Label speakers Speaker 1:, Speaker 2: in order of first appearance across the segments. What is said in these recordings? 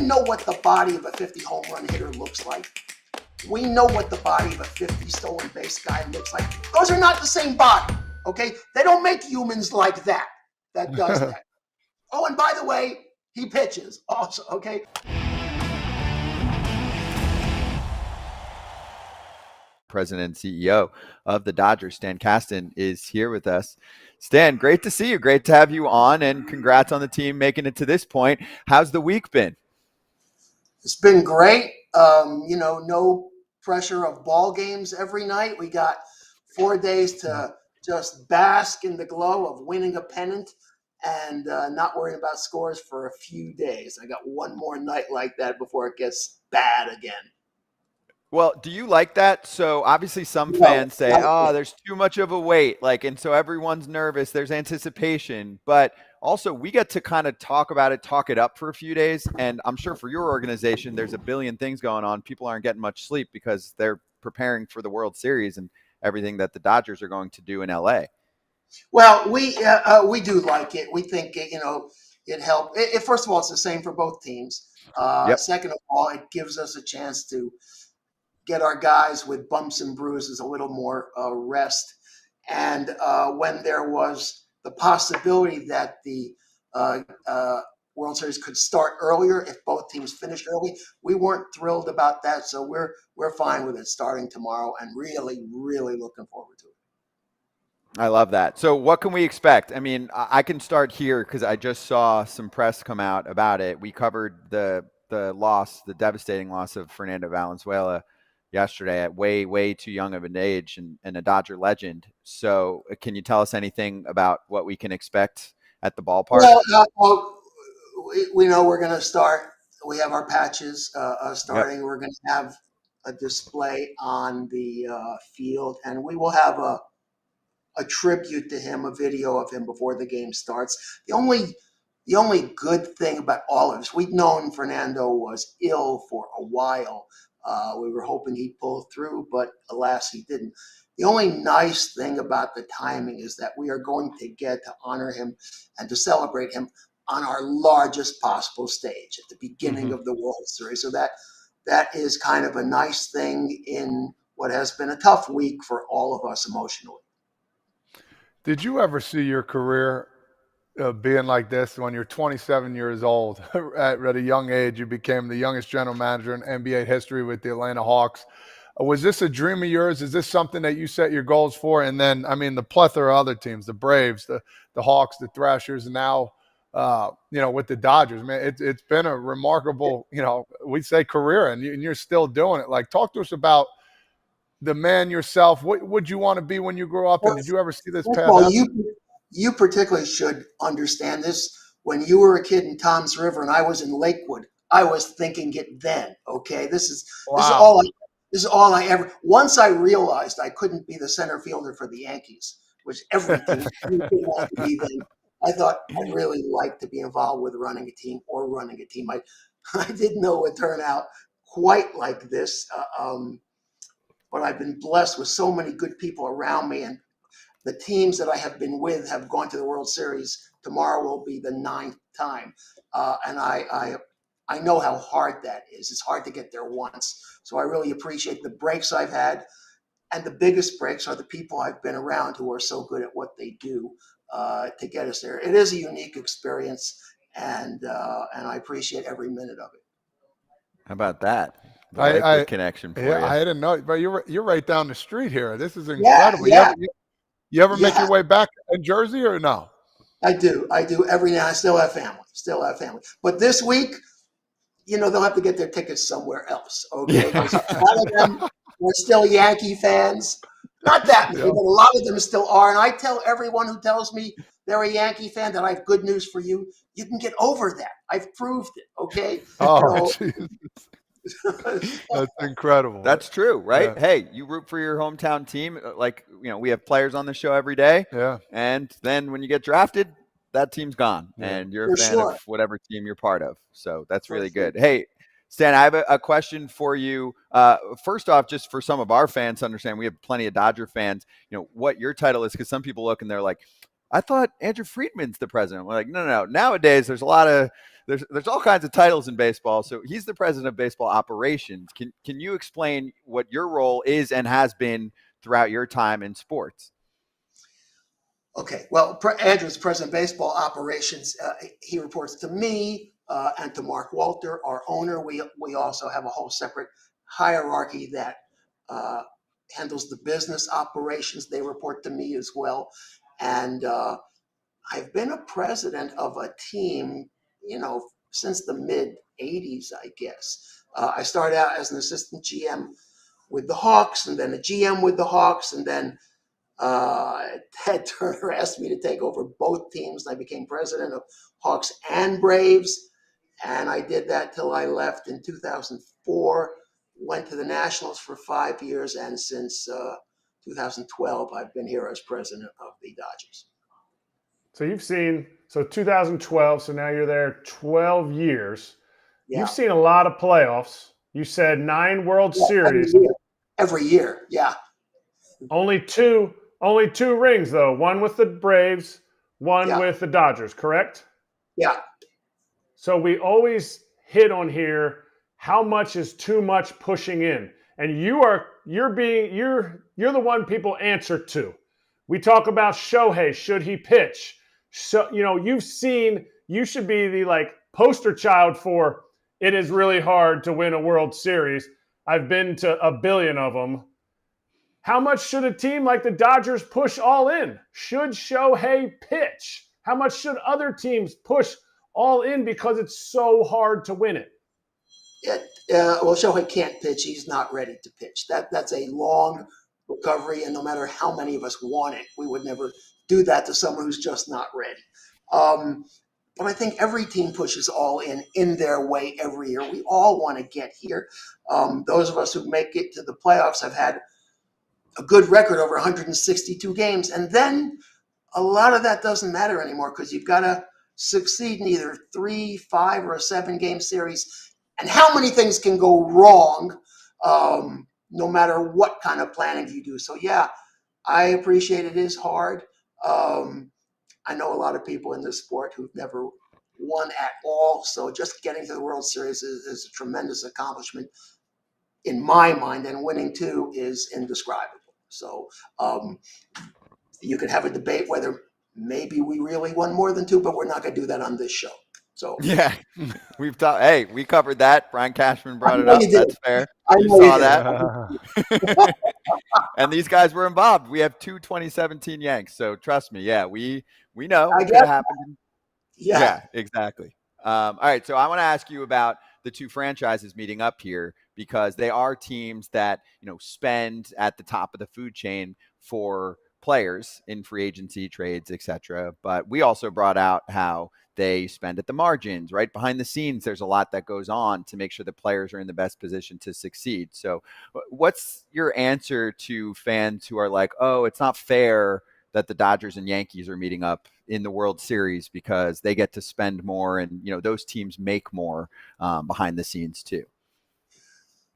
Speaker 1: know what the body of a 50 home run hitter looks like. We know what the body of a 50 stolen base guy looks like. Those are not the same body, okay? They don't make humans like that does that. Oh, and by the way, he pitches also, okay?
Speaker 2: President and CEO of the Dodgers, Stan Kasten, is here with us. Stan, great to see you. Great to have you on, and congrats on the team making it to this point. How's the week been?
Speaker 1: It's been great. No pressure of ball games every night. We got 4 days to just bask in the glow of winning a pennant and not worrying about scores for a few days. I got one more night like that before it gets bad again.
Speaker 2: Well, do you like that? So obviously some fans say, there's too much of a wait. And so everyone's nervous. There's anticipation. But also we get to kind of talk about it, talk it up for a few days. And I'm sure for your organization, there's a billion things going on. People aren't getting much sleep because they're preparing for the World Series and everything that the Dodgers are going to do in LA.
Speaker 1: Well, we do like it. We think, it helped. First of all, it's the same for both teams.
Speaker 2: Yep.
Speaker 1: Second of all, it gives us a chance to get our guys with bumps and bruises a little more rest. And when there was the possibility that the World Series could start earlier if both teams finished early, we weren't thrilled about that. So we're fine with it starting tomorrow and really, really looking forward to it.
Speaker 2: I love that. So what can we expect? I mean, I can start here because I just saw some press come out about it. We covered the loss, the devastating loss of Fernando Valenzuela yesterday at way too young of an age and a Dodger legend. So can you tell us anything about what we can expect at the ballpark?
Speaker 1: Well, we know we're going to start. We have our patches starting. Yep. We're going to have a display on the field, and we will have a tribute to him, a video of him before the game starts. The only good thing about all of this, we've known Fernando was ill for a while. We were hoping he'd pull through, but alas, he didn't. The only nice thing about the timing is that we are going to get to honor him and to celebrate him on our largest possible stage at the beginning of the World Series. So that is kind of a nice thing in what has been a tough week for all of us emotionally.
Speaker 3: Did you ever see your career being like this when you're 27 years old? At a young age, you became the youngest general manager in NBA history with the Atlanta Hawks. Was this a dream of yours? Is this something that you set your goals for? And then, I mean, the plethora of other teams, the Braves, the Hawks, the Thrashers, and now, with the Dodgers, man, it's been a remarkable, we say career, and you're still doing it. Like, talk to us about the man yourself. What would you want to be when you grow up? And did you ever see this path?
Speaker 1: Well, you particularly should understand this. When you were a kid in Toms River and I was in Lakewood, I was thinking it then. Okay, this is all I ever. Once I realized I couldn't be the center fielder for the Yankees, which every team wanted to be then, I thought I'd really like to be involved with running a team. I didn't know it would turn out quite like this, but I've been blessed with so many good people around me, and the teams that I have been with have gone to the World Series. Tomorrow will be the 9th time. And I know how hard that is. It's hard to get there once. So I really appreciate the breaks I've had. And the biggest breaks are the people I've been around who are so good at what they do to get us there. It is a unique experience, and I appreciate every minute of it.
Speaker 2: How about that? The connection for you.
Speaker 3: I didn't know, but you're right down the street here. This is incredible.
Speaker 1: Yeah.
Speaker 3: You ever make your way back in Jersey or no?
Speaker 1: I do every now. I still have family. But this week, they'll have to get their tickets somewhere else. Okay, because a lot of them are still Yankee fans. Not that many, but a lot of them still are. And I tell everyone who tells me they're a Yankee fan that I have good news for you. You can get over that. I've proved it. Okay.
Speaker 3: Oh, that's incredible.
Speaker 2: That's true, right?
Speaker 3: Yeah.
Speaker 2: Hey, you root for your hometown team. We have players on the show every day.
Speaker 3: Yeah.
Speaker 2: And then when you get drafted, that team's gone. Yeah. And you're a fan of whatever team you're part of. So that's really good. Hey, Stan, I have a question for you. First off, just for some of our fans to understand, we have plenty of Dodger fans, what your title is, because some people look and they're like, I thought Andrew Friedman's the president. We're like, no. Nowadays, there's a lot of there's all kinds of titles in baseball. So he's the president of baseball operations. Can you explain what your role is and has been throughout your time in sports?
Speaker 1: Okay, well, Andrew's president of baseball operations. He reports to me and to Mark Walter, our owner. We also have a whole separate hierarchy that handles the business operations. They report to me as well. And I've been a president of a team, since the mid 80s, I guess. I started out as an assistant GM with the Hawks, and then a GM with the Hawks, and then Ted Turner asked me to take over both teams. I became president of Hawks and Braves, and I did that till I left in 2004. Went to the Nationals for 5 years, and since 2012, I've been here as president of the Dodgers.
Speaker 4: So you've seen, 2012, so now you're there 12 years.
Speaker 1: Yeah.
Speaker 4: You've seen a lot of playoffs. You said 9 World Series.
Speaker 1: Every year, yeah.
Speaker 4: Only two rings, though. One with the Braves, one with the Dodgers, correct?
Speaker 1: Yeah.
Speaker 4: So we always hit on here, how much is too much pushing in? And you're the one people answer to. We talk about Shohei, should he pitch? So, you should be the poster child for it is really hard to win a World Series. I've been to a billion of them. How much should a team like the Dodgers push all in? Should Shohei pitch? How much should other teams push all in because it's so hard to win it?
Speaker 1: Well, Shohei can't pitch. He's not ready to pitch. That's a long recovery, and no matter how many of us want it, we would never do that to someone who's just not ready. But I think every team pushes all in their way every year. We all want to get here. Those of us who make it to the playoffs have had a good record over 162 games. And then a lot of that doesn't matter anymore because you've got to succeed in either 3, 5, or a 7-game series. And how many things can go wrong no matter what kind of planning you do. So, yeah, I appreciate it is hard. I know a lot of people in this sport who've never won at all. So just getting to the World Series is a tremendous accomplishment in my mind, and winning 2 is indescribable. So you could have a debate whether maybe we really won more than 2, but we're not going to do that on this show. So
Speaker 2: yeah, we covered that. Brian Cashman brought it up. That's fair. You saw that. And these guys were involved. We have 2 2017 Yanks. So trust me. Yeah, we know what could happen. Yeah, exactly. All right. So I want to ask you about the 2 franchises meeting up here because they are teams that, spend at the top of the food chain for players in free agency trades, etc. But we also brought out how they spend at the margins, right behind the scenes. There's a lot that goes on to make sure the players are in the best position to succeed. So what's your answer to fans who are like, oh, it's not fair that the Dodgers and Yankees are meeting up in the World Series because they get to spend more and, those teams make more behind the scenes too?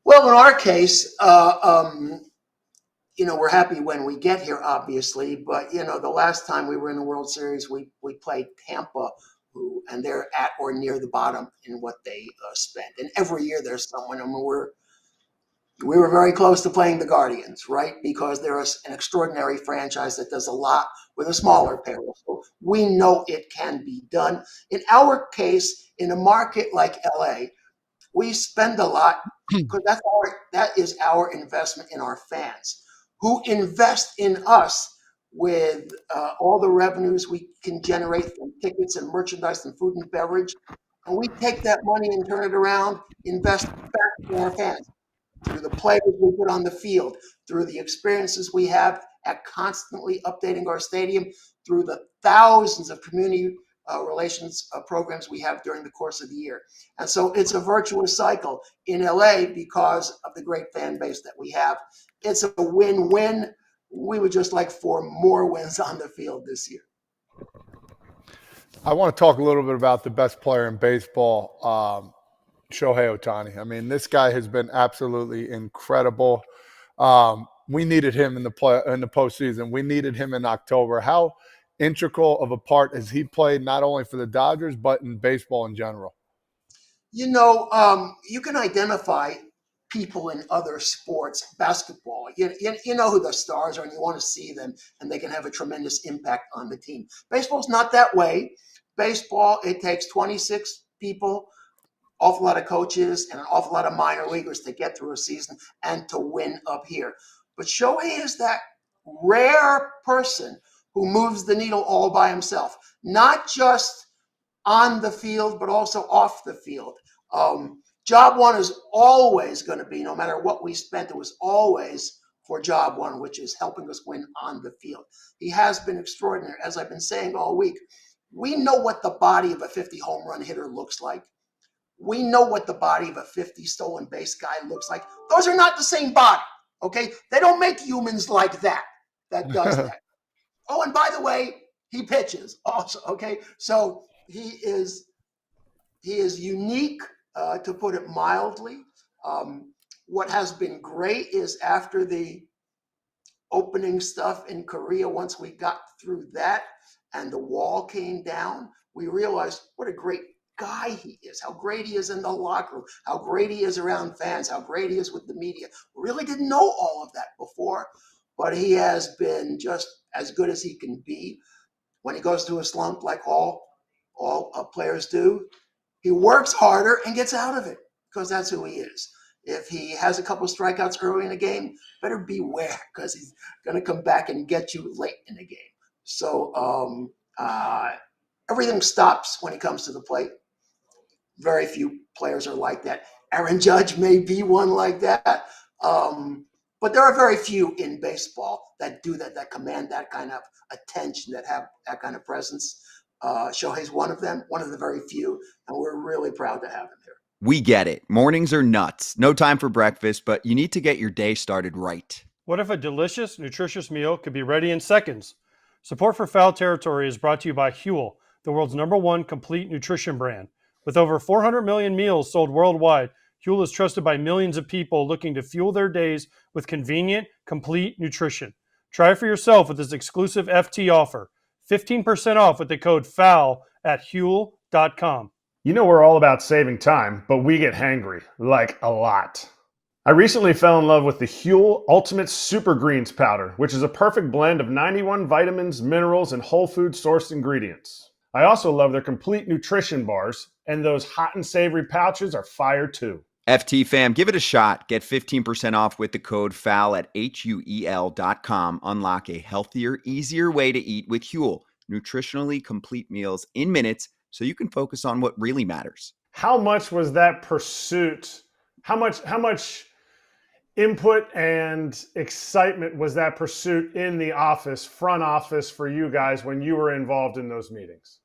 Speaker 1: Well, in our case, we're happy when we get here, obviously, but, the last time we were in the World Series, we played Tampa, and they're at or near the bottom in what they spent. And every year there's someone, we were very close to playing the Guardians, right? Because they're an extraordinary franchise that does a lot with a smaller payroll. So we know it can be done. In our case, in a market like LA, we spend a lot because that is our investment in our fans who invest in us with all the revenues we can generate from tickets and merchandise and food and beverage. And we take that money and turn it around, invest it back in our fans through the players we put on the field, through the experiences we have at constantly updating our stadium, through the thousands of community relations programs we have during the course of the year. And so it's a virtuous cycle in LA because of the great fan base that we have. It's a win-win. We would just like 4 more wins on the field this year.
Speaker 3: I want to talk a little bit about the best player in baseball, Shohei Ohtani. I mean, this guy has been absolutely incredible. We needed him in the postseason. We needed him in October. How integral of a part has he played not only for the Dodgers but in baseball in general?
Speaker 1: You can identify people in other sports, basketball. You know who the stars are, and you want to see them, and they can have a tremendous impact on the team. Baseball's not that way. Baseball, it takes 26 people, awful lot of coaches, and an awful lot of minor leaguers to get through a season and to win up here. But Shohei is that rare person who moves the needle all by himself, not just on the field, but also off the field. Job one is always going to be, no matter what we spent, it was always for job one, which is helping us win on the field. He has been extraordinary. As I've been saying all week, we know what the body of a 50 home run hitter looks like. We know what the body of a 50 stolen base guy looks like. Those are not the same body, okay? They don't make humans like that does that. Oh, and by the way, he pitches also, okay? So he is unique, to put it mildly. What has been great is after the opening stuff in Korea, once we got through that and the wall came down, we realized what a great guy he is, how great he is in the locker room, how great he is around fans, how great he is with the media. We really didn't know all of that before, but he has been just as good as he can be. When he goes through a slump, like all players do, he works harder and gets out of it because that's who he is. If he has a couple of strikeouts early in the game, better beware because he's going to come back and get you late in the game. So everything stops when he comes to the plate. Very few players are like that. Aaron Judge may be one like that. But there are very few in baseball that do that command that kind of attention, that have that kind of presence. Shohei's one of them, one of the very few, and we're really proud to have him here.
Speaker 2: We get it. Mornings are nuts. No time for breakfast, but you need to get your day started right.
Speaker 5: What if a delicious, nutritious meal could be ready in seconds? Support for Foul Territory is brought to you by Huel, the world's #1 complete nutrition brand. With over 400 million meals sold worldwide, Huel is trusted by millions of people looking to fuel their days with convenient, complete nutrition. Try it for yourself with this exclusive FT offer. 15% off with the code FOUL at Huel.com.
Speaker 4: You know we're all about saving time, but we get hangry, like a lot. I recently fell in love with the Huel Ultimate Super Greens Powder, which is a perfect blend of 91 vitamins, minerals, and whole food sourced ingredients. I also love their complete nutrition bars, and those hot and savory pouches are fire too.
Speaker 2: FT fam, give it a shot. Get 15% off with the code FOUL at HUEL.com. Unlock a healthier, easier way to eat with Huel. Nutritionally complete meals in minutes so you can focus on what really matters.
Speaker 4: How much was that pursuit? How much input and excitement was that pursuit in the office, front office for you guys when you were involved in those meetings?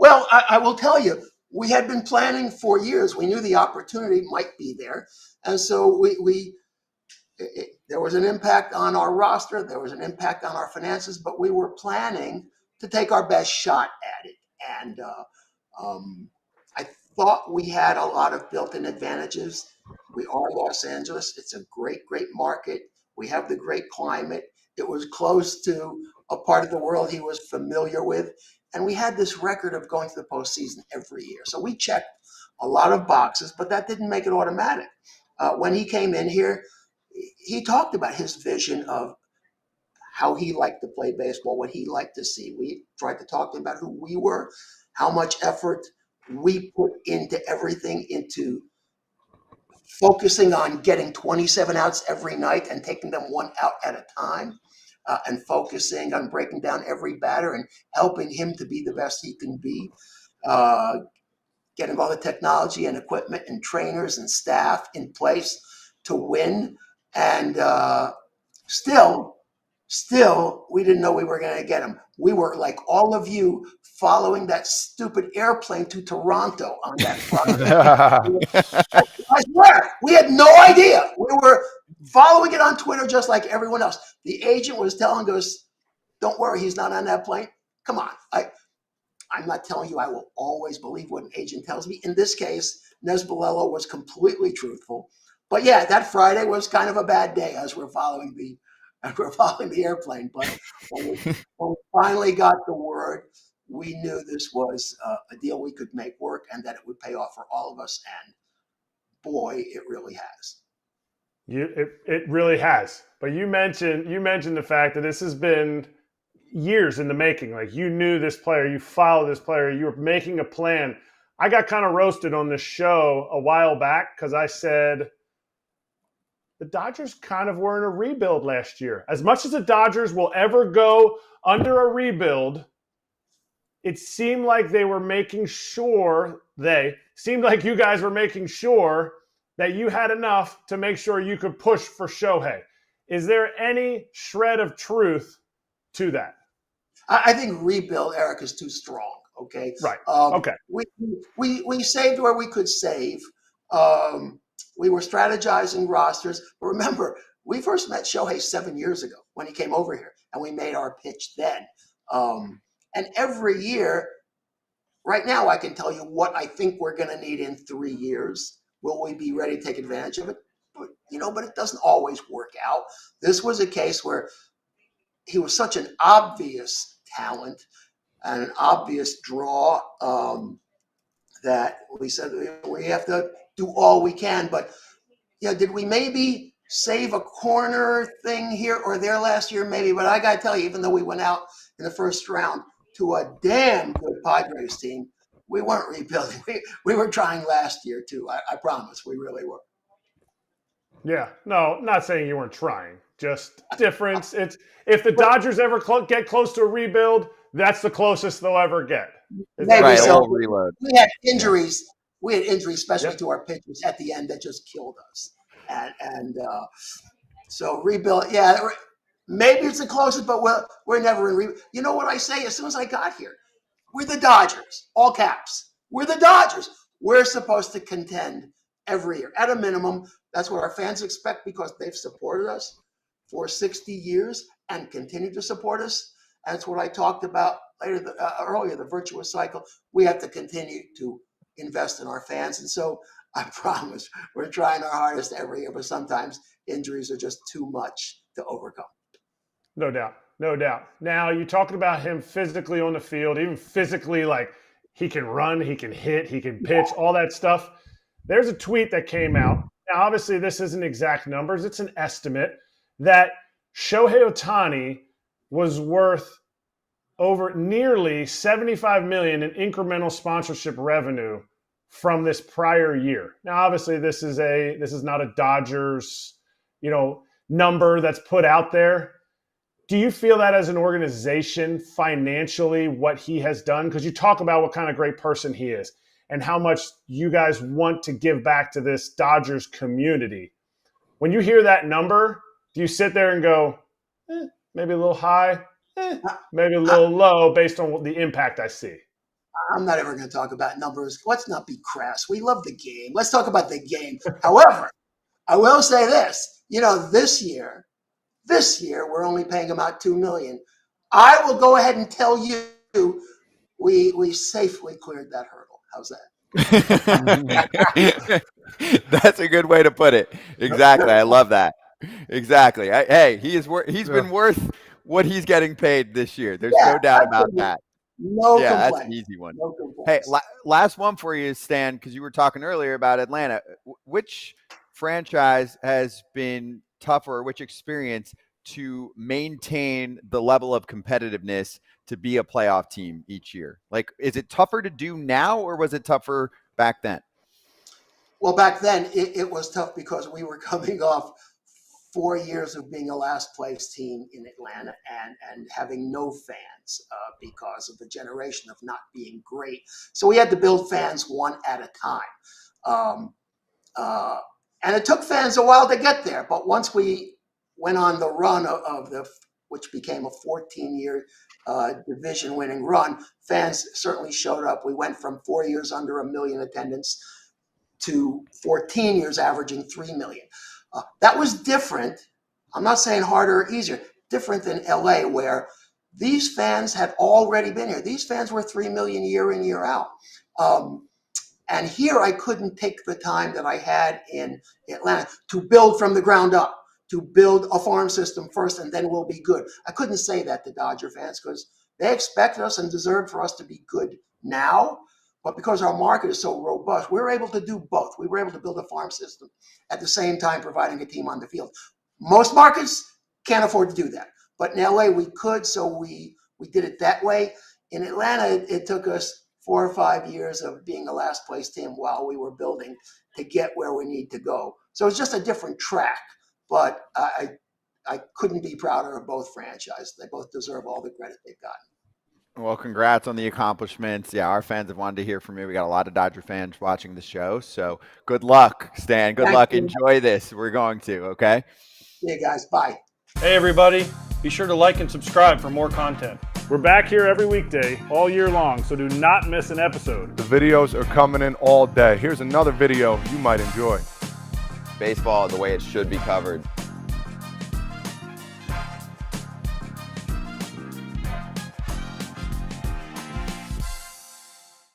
Speaker 1: Well, I will tell you, we had been planning for years. We knew the opportunity might be there. And so there was an impact on our roster. There was an impact on our finances, but we were planning to take our best shot at it. And I thought we had a lot of built-in advantages. We are Los Angeles. It's a great, great market. We have the great climate. It was close to a part of the world he was familiar with. And we had this record of going to the postseason every year. So we checked a lot of boxes, but that didn't make it automatic. When he came in here, he talked about his vision of how he liked to play baseball, what he liked to see. We tried to talk to him about who we were, how much effort we put into everything, into focusing on getting 27 outs every night and taking them one out at a time. And focusing on breaking down every batter and helping him to be the best he can be, getting all the technology and equipment and trainers and staff in place to win. And still, we didn't know we were going to get him. We were, like all of you, following that stupid airplane to Toronto on that Friday. I swear, we had no idea. We were following it on Twitter just like everyone else. The agent was telling us, don't worry, he's not on that plane. Come on. I'm not telling you I will always believe what an agent tells me. In this case, Nesbalello was completely truthful. But yeah, that Friday was kind of a bad day as we're following the airplane. But when we finally got the word, we knew this was a deal we could make work and that it would pay off for all of us. And boy, it really has.
Speaker 4: It really has. But you mentioned the fact that this has been years in the making. Like, you knew this player, you followed this player, you were making a plan. I got kind of roasted on this show a while back because I said the Dodgers kind of were in a rebuild last year. As much as the Dodgers will ever go under a rebuild, it seemed like they were making sure, seemed like you guys were making sure that you had enough to make sure you could push for Shohei. Is there any shred of truth to that?
Speaker 1: I think rebuild, Eric, is too strong. Okay.
Speaker 4: Right. Okay.
Speaker 1: We saved where we could save. We were strategizing rosters. But remember, we first met Shohei 7 years ago when he came over here, and we made our pitch then. And every year, right now, I can tell you what I think we're going to need in 3 years. Will we be ready to take advantage of it? But it doesn't always work out. This was a case where he was such an obvious talent and an obvious draw that we said we have to do all we can. But did we maybe save a corner thing here or there last year? Maybe. But I got to tell you, even though we went out in the first round to a damn good Padres team, we weren't rebuilding. We were trying last year too. I promise, we really were.
Speaker 4: Yeah, no, not saying you weren't trying. Just difference. It's if the Dodgers ever get close to a rebuild, that's the closest they'll ever get.
Speaker 1: Maybe so.
Speaker 2: Reload.
Speaker 1: We had injuries. We had injuries, especially to our pitchers at the end, that just killed us. And so rebuild. Yeah, maybe it's the closest, but we're never in rebuild. You know what I say? As soon as I got here, we're the Dodgers, all caps. We're the Dodgers. We're supposed to contend every year. At a minimum, that's what our fans expect because they've supported us for 60 years and continue to support us. That's what I talked about earlier, the virtuous cycle. We have to continue to invest in our fans. And so I promise we're trying our hardest every year, but sometimes injuries are just too much to overcome.
Speaker 4: No doubt. No doubt. Now, you're talking about him physically on the field, even physically, like he can run, he can hit, he can pitch, all that stuff. There's a tweet that came out. Now, obviously, this isn't exact numbers. It's an estimate that Shohei Ohtani was worth over nearly $75 million in incremental sponsorship revenue from this prior year. Now, obviously, this is not a Dodgers, number that's put out there. Do you feel that as an organization financially, what he has done? Because you talk about what kind of great person he is and how much you guys want to give back to this Dodgers community. When you hear that number, do you sit there and go, maybe a little high, maybe a little low based on the impact I see?
Speaker 1: I'm not ever going to talk about numbers. Let's not be crass. We love the game. Let's talk about the game. However, I will say this, this year we're only paying him out $2 million. I will go ahead and tell you we safely cleared that hurdle. How's
Speaker 2: that? That's a good way to put it. Exactly. I love that. Exactly. He's been worth what he's getting paid this year. There's no doubt about that.
Speaker 1: No complaint.
Speaker 2: That's an easy one.
Speaker 1: No
Speaker 2: hey, last one for you, Stan, because you were talking earlier about Atlanta. Which franchise has been tougher, which experience to maintain the level of competitiveness to be a playoff team each year? Like, is it tougher to do now or was it tougher back then?
Speaker 1: Well, back then it was tough because we were coming off 4 years of being a last place team in Atlanta and having no fans because of the generation of not being great. So we had to build fans one at a time. And it took fans a while to get there. But once we went on the run which became a 14-year division winning run, fans certainly showed up. We went from 4 years under 1 million attendance to 14 years averaging 3 million. That was different. I'm not saying harder or easier, different than LA, where these fans had already been here. These fans were 3 million year in, year out. And here I couldn't take the time that I had in Atlanta to build from the ground up, to build a farm system first, and then we'll be good. I couldn't say that to Dodger fans because They expected us and deserved for us to be good now. But because our market is so robust, we're able to do both. We were able to build a farm system at the same time providing a team on the field. Most markets can't afford to do that. But in LA, we could, so we did it that way. In Atlanta, it took us 4 or 5 years of being the last place team while we were building to get where we need to go. So it's just a different track. But I couldn't be prouder of both franchises. They both deserve all the credit they've gotten.
Speaker 2: Well, congrats on the accomplishments. Yeah, our fans have wanted to hear from you. We got a lot of Dodger fans watching the show. So good luck, Stan. Good luck. Enjoy this. We're going to, okay?
Speaker 1: Yeah, guys. Bye.
Speaker 5: Hey, everybody. Be sure to like and subscribe for more content.
Speaker 4: We're back here every weekday, all year long, so do not miss an episode.
Speaker 3: The videos are coming in all day. Here's another video you might enjoy.
Speaker 2: Baseball the way it should be covered.